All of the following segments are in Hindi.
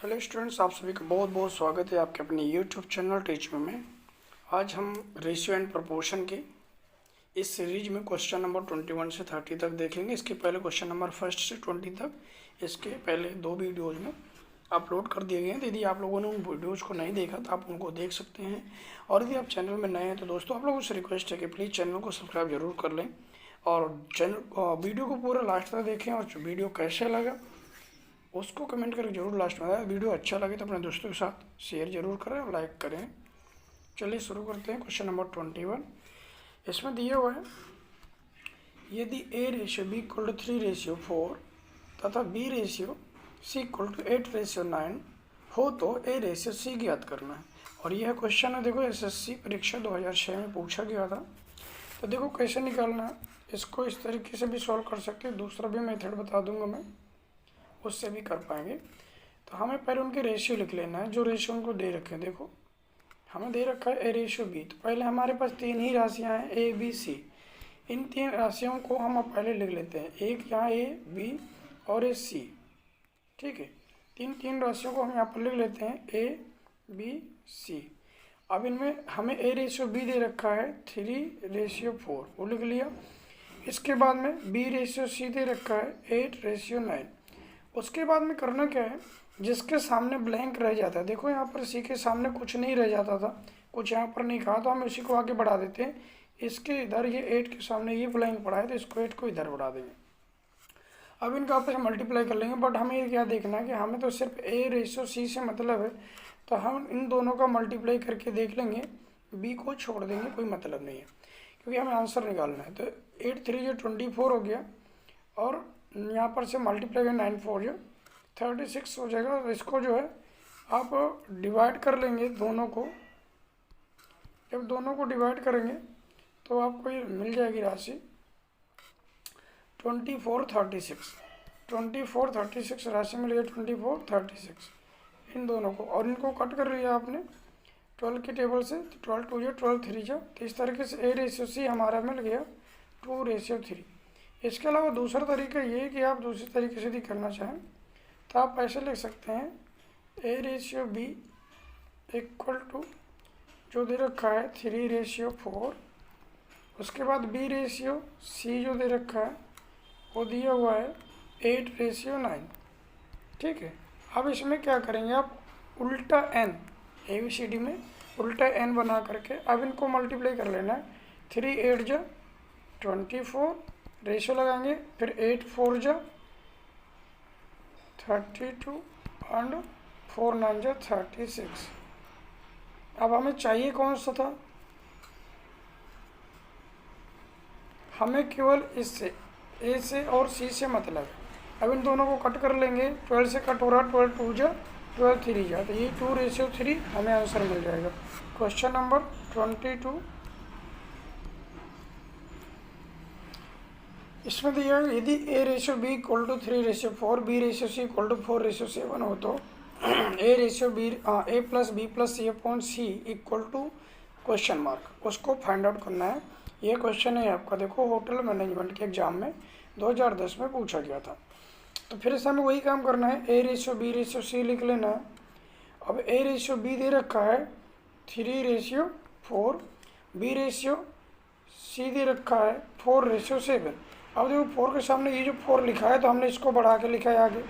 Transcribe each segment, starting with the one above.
हेलो स्टूडेंट्स, आप सभी का बहुत बहुत स्वागत है आपके अपने यूट्यूब चैनल टीच में। आज हम रेशियो एंड प्रोपोर्शन के इस सीरीज में क्वेश्चन नंबर 21 से 30 तक देखेंगे। इसके पहले क्वेश्चन नंबर 1 से 20 तक इसके पहले 2 वीडियोज़ में अपलोड कर दिए गए हैं। यदि आप लोगों ने उन वीडियोज़ को नहीं देखा तो आप उनको देख सकते हैं। और यदि आप चैनल में नए हैं तो दोस्तों आप लोगों से रिक्वेस्ट है कि प्लीज़ चैनल को सब्सक्राइब जरूर कर लें और वीडियो को पूरा लास्ट तक देखें। और वीडियो कैसे लगा उसको कमेंट करके जरूर लास्ट में बताएं। वीडियो अच्छा लगे तो अपने दोस्तों के साथ शेयर जरूर करें और लाइक करें। चलिए शुरू करते हैं। क्वेश्चन नंबर 21 इसमें दिया हुआ है, यदि a ratio b equal to 3 ratio 4 तथा b ratio c equal to 8 ratio 9 हो तो a रेशियो c ज्ञात करना है। और यह क्वेश्चन है, देखो एसएससी परीक्षा 2006 में पूछा गया था। तो देखो कैसे निकालना है, इसको इस तरीके से भी सॉल्व कर सकते हैं। दूसरा भी मेथड बता दूंगा मैं, उससे भी कर पाएंगे। तो हमें पहले उनके रेशियो लिख लेना है, जो रेशियो उनको दे रखे हैं। देखो हमें दे रखा है ए रेशियो बी, तो पहले हमारे पास 3 ही राशियां हैं ए बी सी। इन 3 राशियों को हम अब पहले लिख लेते हैं, एक यहाँ ए बी और ए सी। ठीक है, तीन राशियों को हम यहाँ पर लिख लेते हैं ए बी सी। अब इनमें हमें ए रेशियो बी दे रखा है 3 रेशियो 4, वो लिख लिया। इसके बाद में बी रेशियो सी दे रखा है 8 रेशियो 9। उसके बाद में करना क्या है, जिसके सामने ब्लैंक रह जाता है, देखो यहाँ पर सी के सामने कुछ नहीं रह जाता था, कुछ यहाँ पर नहीं कहा, तो हम इसी को आगे बढ़ा देते हैं। इसके इधर ये 8 के सामने ये ब्लैंक पड़ा है तो इसको 8 को इधर बढ़ा देंगे। अब इनका आपस में मल्टीप्लाई कर लेंगे, बट हमें क्या देखना है कि हमें तो सिर्फ ए रेशियो सी से मतलब है, तो हम इन दोनों का मल्टीप्लाई करके देख लेंगे, बी को छोड़ देंगे, कोई मतलब नहीं है क्योंकि हमें आंसर निकालना है। तो 8 3 जो 24 हो गया और यहाँ पर से मल्टीप्लाई का 9 4 जो 36 हो जाएगा। और इसको जो है आप डिवाइड कर लेंगे दोनों को। जब दोनों को डिवाइड करेंगे तो आपको ये मिल जाएगी राशि 24 36 राशि मिल गई 24 36 इन दोनों को। और इनको कट कर लिया आपने 12 की टेबल से, 12 2 जो 12 3 जो। तो इस तरीके से ए रेशियो सी हमारा मिल गया 2 रेशियो 3। इसके अलावा दूसरा तरीका ये है कि आप दूसरे तरीके से भी करना चाहें तो आप ऐसे लिख सकते हैं, A ratio B equal to जो दे रखा है 3 रेशियो 4, उसके बाद बी रेशियो सी जो दे रखा है वो दिया हुआ है 8 रेशियो 9। ठीक है, अब इसमें क्या करेंगे आप, उल्टा N, A B C D में उल्टा एन बना करके अब इनको मल्टीप्लाई कर लेना है। 3 8 जा 24 रेशियो लगाएंगे, फिर 8 4 जा 32 एंड 4 9 जा 36। अब हमें चाहिए कौन सा था, हमें केवल इससे ए से और सी से मतलब है। अब इन दोनों को कट कर लेंगे, 12 से कट हो रहा, 12 2 जा 12 3 जा, तो ये 2 रेशियो 3 हमें आंसर मिल जाएगा। क्वेश्चन नंबर 22 इसमें दिया है, यदि A ratio B equal to 3 ratio 4 B ratio C equal to 4 ratio 7 हो तो A ratio B A plus B plus C upon C equal to question mark, उसको फाइंड आउट करना है। ये क्वेश्चन है आपका, देखो होटल मैनेजमेंट के एग्जाम में 2010 में पूछा गया था। तो फिर से हमें वही काम करना है, A ratio B ratio C लिख लेना है। अब ए रेशियो बी दे रखा है 3 रेशियो 4, बी रेशियो सी दे रखा है 4 रेशियो 7। अब देखो 4 के सामने ये जो 4 लिखा है तो हमने इसको बढ़ा के लिखा है आगे,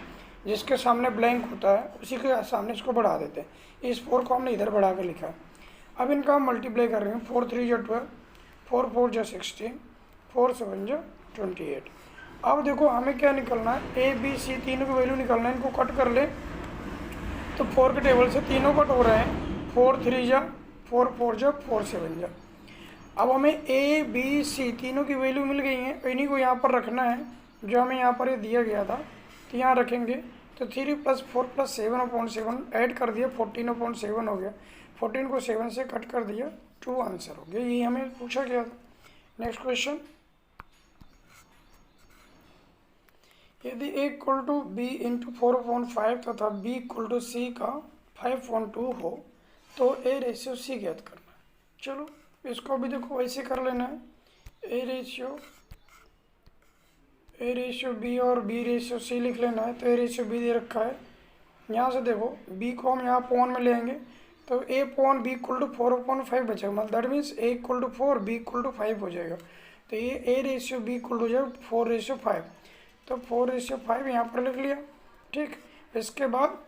जिसके सामने ब्लैंक होता है उसी के सामने इसको बढ़ा देते हैं। इस 4 को हमने इधर बढ़ा के लिखा है। अब इनका हम मल्टीप्लाई कर रहे हैं, 4 3 जो 12, 4 4 जो 16, 4 7 जो 28। अब देखो हमें क्या निकलना है, ए बी सी तीनों की वैल्यू निकलना है। इनको कट कर ले तो 4 के टेबल से तीनों कट हो रहे हैं, 4 3 जा 4 4 जा 4 7 जा। अब हमें ए बी सी तीनों की वैल्यू मिल गई है, इन्हीं को यहाँ पर रखना है जो हमें यहाँ पर ये दिया गया था। तो यहाँ रखेंगे तो 3 + 4 + 7/7 ऐड कर दिया, 14/7 हो गया। 14 को 7 से कट कर दिया, 2 आंसर हो गया। यही हमें पूछा गया था। नेक्स्ट क्वेश्चन, यदि a इक्वल टू बी इंटू 4/5 तथा b इक्वल टू सी का 5/2 हो तो ए रेशियो सी ज्ञात करना है। चलो इसको भी देखो वैसे कर लेना है, ए रेशियो बी और बी रेशियो सी लिख लेना है। तो ए रेशियो बी दे रखा है यहाँ से देखो b को हम यहाँ अपॉन में लेंगे तो a upon b equal to 4/5 बचेगा, मतलब that means a equal to 4 b equal to 5 हो जाएगा। तो ये a ratio b equal to हो जाएगा 4/5, तो 4/5 यहाँ पर लिख लिया। ठीक, इसके बाद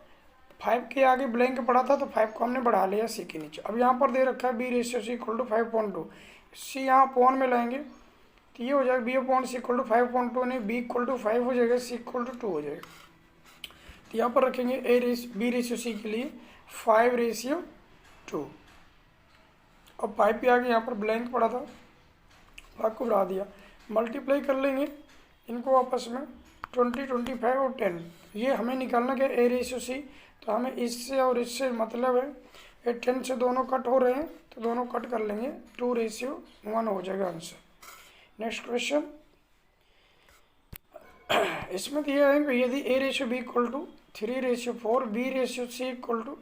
5 के आगे ब्लैंक पड़ा था तो 5 को हमने बढ़ा लिया c के नीचे। अब यहाँ पर दे रखा है b ratio c equal to 5/2, c यहाँ अपॉन में लाएंगे तो ये हो जाएगा b upon c equal to 5/2, नहीं b इक्वल टू 5 हो जाएगा, c इक्वल टू 2 हो जाएगा। तो यहाँ पर रखेंगे b रेशियो c के लिए 5/2। अब 5 पे आगे यहाँ पर ब्लैंक पड़ा था, 5 को बढ़ा दिया, मल्टीप्लाई कर लेंगे इनको आपस में 20, 25 और 10। ये हमें निकालना क्या a रेशियो c, तो हमें इससे और इससे मतलब है ये 10 से दोनों कट हो रहे हैं तो दोनों कट कर लेंगे, 2/1 हो जाएगा आंसर। नेक्स्ट क्वेश्चन, इसमें दिया है कि यदि a ratio b equal to 3/4, b ratio c equal to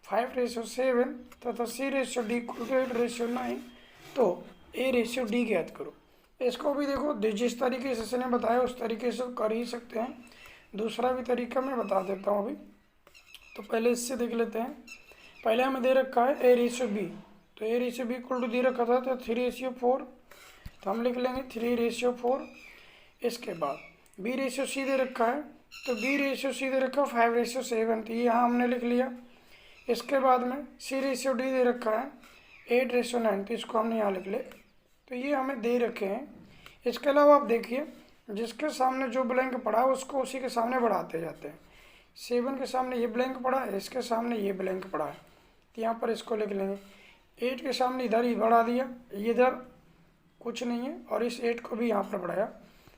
5/7 तथा c ratio d equal to 8/9, तो a रेशियो d ज्ञात करो। इसको भी देखो जिस तरीके से इसने बताया उस तरीके से कर ही सकते हैं, दूसरा भी तरीका मैं बता देता हूँ अभी। तो पहले इससे देख लेते हैं। पहले हमें दे रखा है a रेशियो b, तो a ratio b equal to दे रखा था तो 3/4, तो हम लिख लेंगे 3/4। इसके बाद b रेशियो c दे रखा है तो b रेशियो c दे रखा है 5/7, तो ये यहाँ हमने लिख लिया। इसके बाद में c रेशियो d दे रखा है 8/9, तो इसको हमने यहाँ लिख ले। तो ये हमें दे रखे हैं। इसके अलावा आप देखिए जिसके सामने जो ब्लैंक पड़ा है उसको उसी के सामने बढ़ाते जाते हैं। 7 के सामने ये ब्लैंक पड़ा है, इसके सामने ये ब्लैंक पड़ा है, तो यहाँ पर इसको लिख लेंगे। 8 के सामने इधर ही बढ़ा दिया, इधर कुछ नहीं है, और इस 8 को भी यहाँ पर बढ़ाया।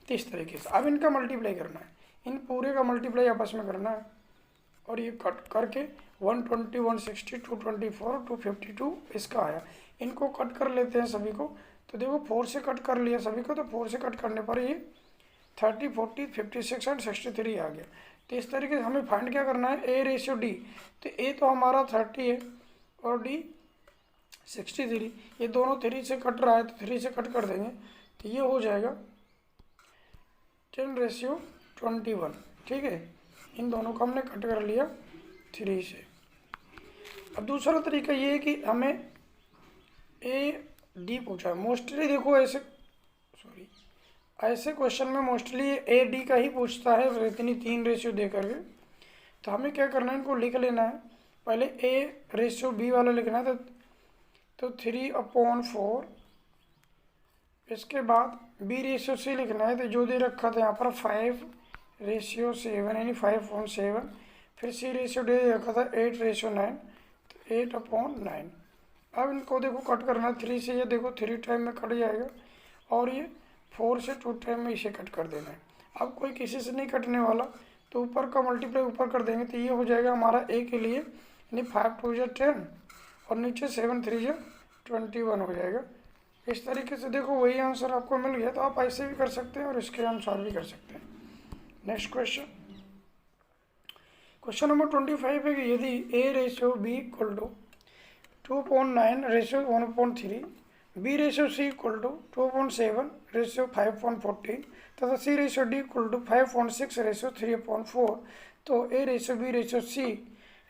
तो इस तरीके से अब इनका मल्टीप्लाई करना है, इन पूरे का मल्टीप्लाई आपस में करना है, और ये कट करके 120, 160, 224, 252 इसका आया। इनको कट कर लेते हैं सभी को, तो देखो 4 से कट कर लिया सभी को, तो 4 से कट करने पर ये 30, 40, 56 एंड 63 आ गया। तो इस तरीके से हमें फाइंड क्या करना है a रेशियो d, तो a तो हमारा 30 है और d 63, ये दोनों 3 से कट रहा है तो 3 से कट कर देंगे, तो ये हो जाएगा 10/21। ठीक है, इन दोनों को हमने कट कर लिया 3 से। अब दूसरा तरीका ये है कि हमें a d पूछा है, मोस्टली देखो ऐसे क्वेश्चन में मोस्टली a d का ही पूछता है, इतनी 3 रेशियो दे करके। तो हमें क्या करना है, इनको लिख लेना है। पहले a रेशियो b वाला लिखना है, तो 3/4। इसके बाद b रेशियो c लिखना है, तो जो दे रखा था यहाँ पर 5/7 यानी 5/7। फिर c रेशियो दे रखा था 8/9, तो 8/9। अब इनको देखो कट करना है 3 से, ये देखो 3 टाइम में कट जाएगा, और ये 4 से 2 टाइम में इसे कट कर देना है। अब कोई किसी से नहीं कटने वाला, तो ऊपर का मल्टीप्लाई ऊपर कर देंगे, तो ये हो जाएगा हमारा a के लिए, यानी 5 2 10, और नीचे 7 3 21 हो जाएगा। इस तरीके से देखो वही आंसर आपको मिल गया। तो आप ऐसे भी कर सकते हैं और इसके अनुसार भी कर सकते हैं। नेक्स्ट क्वेश्चन, क्वेश्चन नंबर 25 है कि यदि a ratio b equal to 2.9 ratio 1/3, b ratio c equal to 2.7 ratio 5/14 तथा c ratio d equal to 5.6 ratio 3/4, तो a ratio b ratio c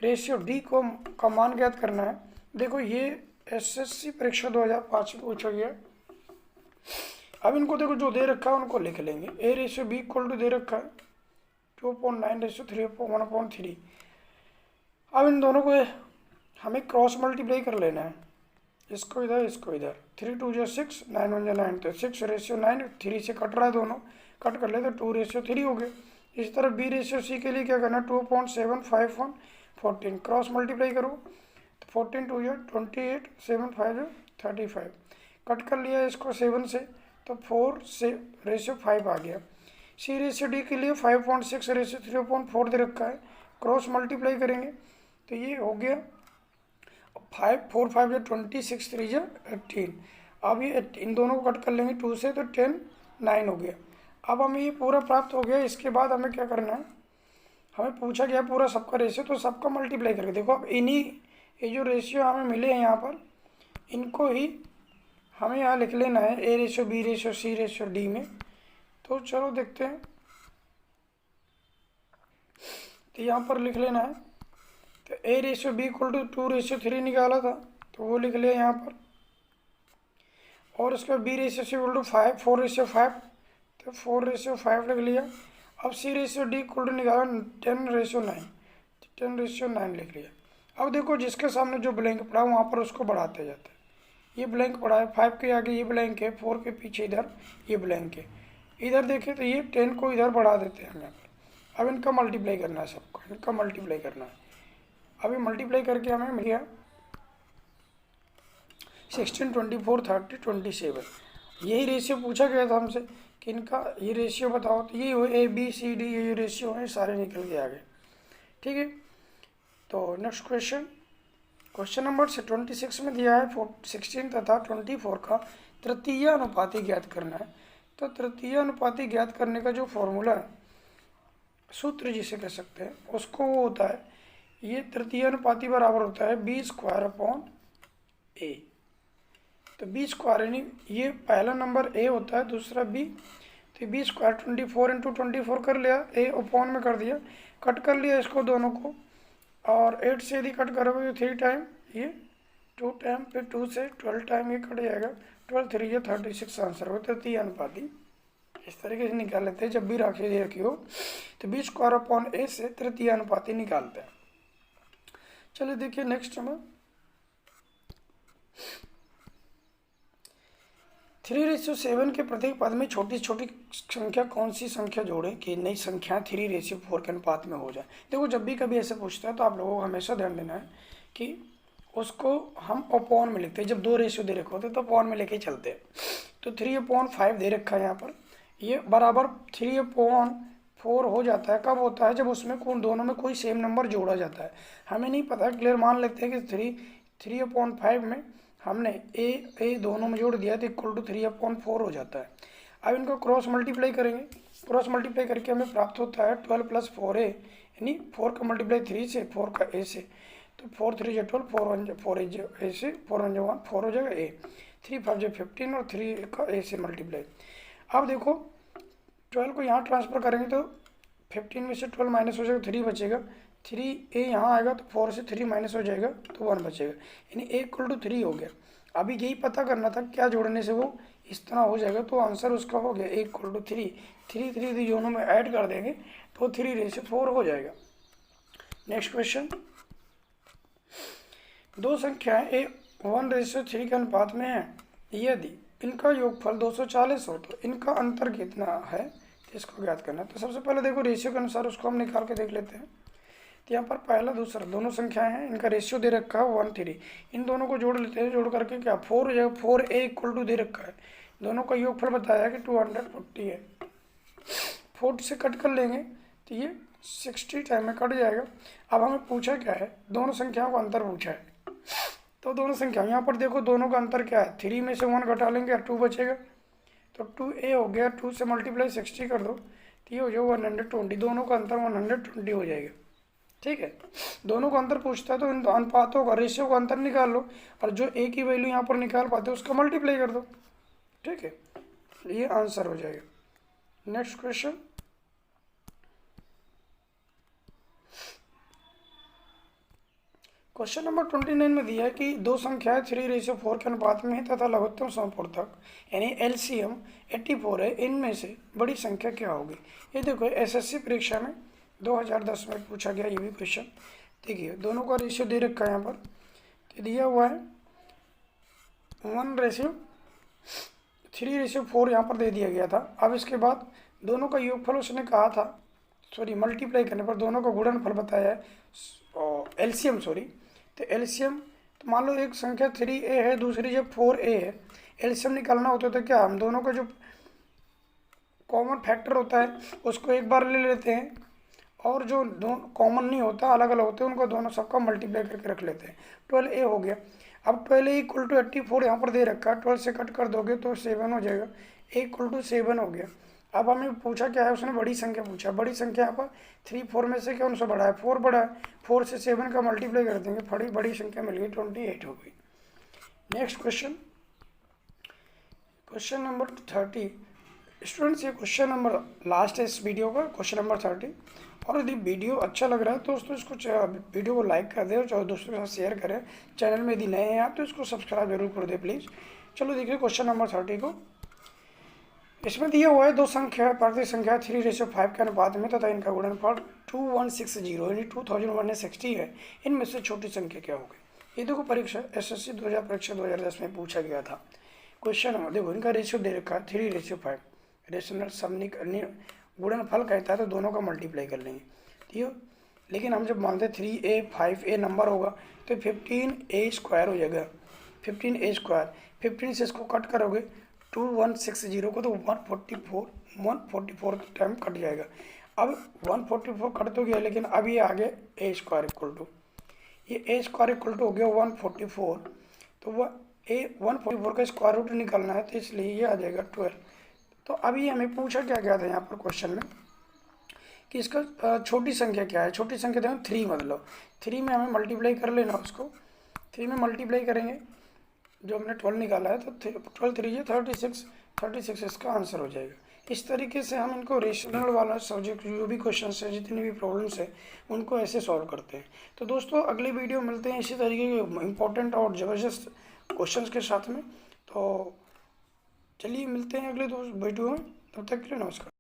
ratio d को का मान ज्ञात करना है। देखो ये एसएससी परीक्षा 2005 में पूछा गया। अब इनको देखो जो दे रखा है उनको लिख लेंगे। a ratio b equal to दे रखा है 2.9 रेशियो 3/1/3। अब इन दोनों को हमें क्रॉस मल्टीप्लाई कर लेना है, इसको इधर इसको इधर। 3 2 6, 9 1 9, तो 6/9, 3 से कट रहा है, दोनों कट कर ले तो 2/3 हो गए। इस तरह b रेशियो c के लिए क्या करना है 2.7 5 1 14, क्रॉस मल्टीप्लाई करो तो 14 2 28, 7 5 35, कट कर लिया इसको 7 से, तो 4/5 आ गया। c रेशियो d के लिए 5.6 रेशियो 3/4 दे रखा है, क्रॉस मल्टीप्लाई करेंगे तो ये हो गया 5 4 5 26 3 18। अब ये इन दोनों को कट कर लेंगे 2 से, तो 10 9 हो गया। अब हमें ये पूरा प्राप्त हो गया। इसके बाद हमें क्या करना है, हमें पूछा गया पूरा सबका रेशियो, तो सबका मल्टीप्लाई करके देखो। अब इन्हीं ये जो रेशियो हमें मिले हैं यहाँ पर, इनको ही हमें यहाँ लिख लेना है a ratio b ratio c ratio d में। तो चलो देखते हैं, तो यहाँ पर लिख लेना है तो A/B = 2/3 निकाला था, तो वो लिख लिया यहाँ पर। और उसका B/C = 4/5, तो 4/5 लिख लिया। अब C/D निकाला 10/9, 10/9 लिख लिया। अब देखो जिसके सामने जो ब्लैंक पड़ा वहाँ पर उसको बढ़ाते जाते हैं। ये ब्लैंक पड़ा है, 5 के आगे ये ब्लैंक है, 4 के पीछे इधर ये ब्लैंक है। इधर देखें तो ये 10 को इधर बढ़ा देते हैं यहाँ पर। अब इनका मल्टीप्लाई करना है, सबको इनका मल्टीप्लाई करना है। अभी मल्टीप्लाई करके हमें मिल गया 16, 24, 30, 27। यही रेशियो पूछा गया था हमसे कि इनका ये रेशियो बताओ, तो ये ABCD ये रेशियो है, सारे निकल के आ गए। ठीक है, तो नेक्स्ट क्वेश्चन नंबर 26 में दिया है 16 तथा 24 का तृतीय अनुपाती ज्ञात करना है। तो तृतीय अनुपाती ज्ञात करने का जो फॉर्मूला है, सूत्र जिसे कह सकते हैं, उसको वो होता है, ये तृतीय अनुपाती बराबर होता है B² तो B² यानी ये पहला नंबर A होता है, दूसरा B, तो B² 24 × 24 कर लिया, A में कर दिया, कट कर लिया इसको दोनों को, और 8 से यदि कट करोगे तो 3 टाइम, ये 2 टाइम, फिर 2 से 12 टाइम ये कट जाएगा, 12 3 36 आंसर हो तृतीय अनुपाती। इस तरीके से निकाल लेते हैं, जब भी राशि दे रखी हो तो B² से तृतीय अनुपाती निकालते हैं। चलिए देखिए नेक्स्ट में 3/7 के प्रत्येक पद में छोटी छोटी संख्या कौन सी संख्या जोड़ें कि नई संख्या 3/4 के अनुपात में हो जाए। देखो जब भी कभी ऐसे पूछता है तो आप लोगों को हमेशा ध्यान देना है कि उसको हम अपॉन में लिखते हैं। जब 2 रेशियो दे रखे होते तो अपॉन में लेके चलते हैं। तो 3/5 दे रखा है यहाँ पर, ये बराबर 3/4 हो जाता है। कब होता है? जब उसमें दोनों में कोई सेम नंबर जोड़ा जाता है। हमें नहीं पता, क्लियर मान लेते हैं कि 3/5 में हमने ए दोनों में जोड़ दिया तो = 3/4 हो जाता है। अब इनको क्रॉस मल्टीप्लाई करेंगे, क्रॉस मल्टीप्लाई करके हमें प्राप्त होता है 12 + 4a, यानी 4 का मल्टीप्लाई 3 से, 4 का a से, तो 4 3 = 12, 4 1 4 a से, 4 1 1 4 हो जाएगा a, 3 5 15 और 3 का a से मल्टीप्लाई। अब देखो 12 को यहाँ ट्रांसफर करेंगे तो 15 में से 12 माइनस हो जाएगा, 3 बचेगा, 3a यहाँ आएगा तो 4 से 3 माइनस हो जाएगा तो 1 बचेगा, यानी a = 3 हो गया। अभी यही पता करना था क्या जोड़ने से वो इस तरह हो जाएगा, तो आंसर उसका हो गया a = 3। 3 दोनों में ऐड कर देंगे तो 3/4 हो जाएगा। नेक्स्ट क्वेश्चन, दो संख्याएं 1/3 के अनुपात में है, यदि इनका योगफल 240 हो तो इनका अंतर कितना है, तो इसको ज्ञात करना है। तो सबसे पहले देखो रेशियो के अनुसार उसको हम निकाल के देख लेते हैं। तो यहाँ पर पहला दूसरा दोनों संख्याएं हैं, इनका रेशियो दे रखा है 1/3, इन दोनों को जोड़ लेते हैं। जोड़ करके क्या 4 हो जाएगा, 4a = दे रखा है, दोनों का योगफल बताया कि 240 है, 4 से कट कर लेंगे तो ये 60 टाइम में कट जाएगा। अब हमें पूछा क्या है, दोनों संख्याओं का अंतर पूछा है। तो दोनों संख्या यहाँ पर देखो, दोनों का अंतर क्या है, 3 में से 1 घटा लेंगे 2 बचेगा, तो 2a हो गया, 2 से मल्टीप्लाई 60 कर दो तो ये हो जाएगा 120, दोनों का अंतर 120 हो जाएगा। ठीक है, दोनों का अंतर पूछता है तो इन अनुपातों का, रेशियो का अंतर निकाल लो, और जो a की वैल्यू यहाँ पर निकाल पाते हो उसका मल्टीप्लाई कर दो। ठीक है, ये आंसर हो जाएगा। नेक्स्ट क्वेश्चन, क्वेश्चन नंबर 29 में दिया है कि दो संख्याएं 3/4 के अनुपात में है तथा लघुत्तम समपूर्णक यानी LCM 84 है, इनमें से बड़ी संख्या क्या होगी। ये देखो SSC परीक्षा में 2010 में पूछा गया ये भी क्वेश्चन। देखिए दोनों का रेशियो दे रखा है यहाँ पर, तो दिया हुआ है 1/3/4 यहाँ पर दे दिया गया था। अब इसके बाद दोनों का योगफल उसने कहा था, मल्टीप्लाई करने पर दोनों का गुणनफल बताया है, LCM तो LCM, तो मान लो एक संख्या 3a है, दूसरी जब 4a है, LCM निकालना होता है तो क्या हम दोनों का जो कॉमन फैक्टर होता है उसको एक बार ले लेते हैं, और जो दोनों कॉमन नहीं होता, अलग अलग होते हैं, उनको दोनों सबका मल्टीप्लाई करके रख लेते हैं। 12a हो गया। अब 12a = 84 यहाँ पर दे रखा है, 12 से कट कर दोगे तो 7 हो जाएगा, a = 7 हो गया। अब हमें पूछा क्या है, उसने बड़ी संख्या पूछा। बड़ी संख्या यहाँ पर 3 4 में से कौन सा बड़ा है, 4 बड़ा है, 4 से 7 का मल्टीप्लाई कर देंगे, बड़ी संख्या मिल गई, 28 हो गई। Next question, question number 30। Students ये क्वेश्चन नंबर लास्ट है इस वीडियो का, क्वेश्चन नंबर 30। और यदि वीडियो अच्छा लग रहा है तो दोस्तों इसको वीडियो को लाइक कर दे और दोस्तों के साथ शेयर करें। चैनल में यदि नए हैं आप तो इसको सब्सक्राइब जरूर कर दे प्लीज़। चलो देखिए क्वेश्चन नंबर 30 को। इसमें दिया हुआ है दो संख्या प्रतिक संख्या 3:5 के अनुपात में तथा इनका गुणनफल 2160 यानी 2160 है। इनमें से छोटी संख्या क्या होगी? ये देखो परीक्षा SSC 2010 में पूछा गया था। क्वेश्चन नंबर देखो, इनका रेशियो दे रखा है 3:5। रेशनल समनी गुणनफल कहता है तो दोनों का मल्टीप्लाई कर लेंगे, ठीक है। लेकिन हम जब मानते 3a 5a नंबर होगा तो 15a² हो जाएगा। 15a², 15 से इसको कट करोगे 2160 को तो 144 टाइम कट जाएगा। अब 144 कट तो गया, लेकिन अब ये आगे a² इक्वल टू, ये a² इक्वल टू हो गया 144। तो वह 144 का स्क्वायर रूट निकालना है तो इसलिए ये आ जाएगा 12। तो अभी हमें पूछा क्या गया था यहाँ पर क्वेश्चन में कि इसका छोटी संख्या क्या है। छोटी संख्या देखो 3, मतलब 3 में हमें मल्टीप्लाई कर लेना, उसको 3 में मल्टीप्लाई करेंगे जो हमने 12 निकाला है तो 12 3 36 इसका आंसर हो जाएगा। इस तरीके से हम इनको रेशनल वाला सब्जेक्ट जो भी क्वेश्चन है, जितनी भी प्रॉब्लम्स है उनको ऐसे सॉल्व करते हैं। तो दोस्तों अगली वीडियो मिलते हैं इसी तरीके के इम्पोर्टेंट और ज़बरदस्त क्वेश्चंस के साथ में। तो चलिए मिलते हैं अगले वीडियो में, तब तक के लिए नमस्कार।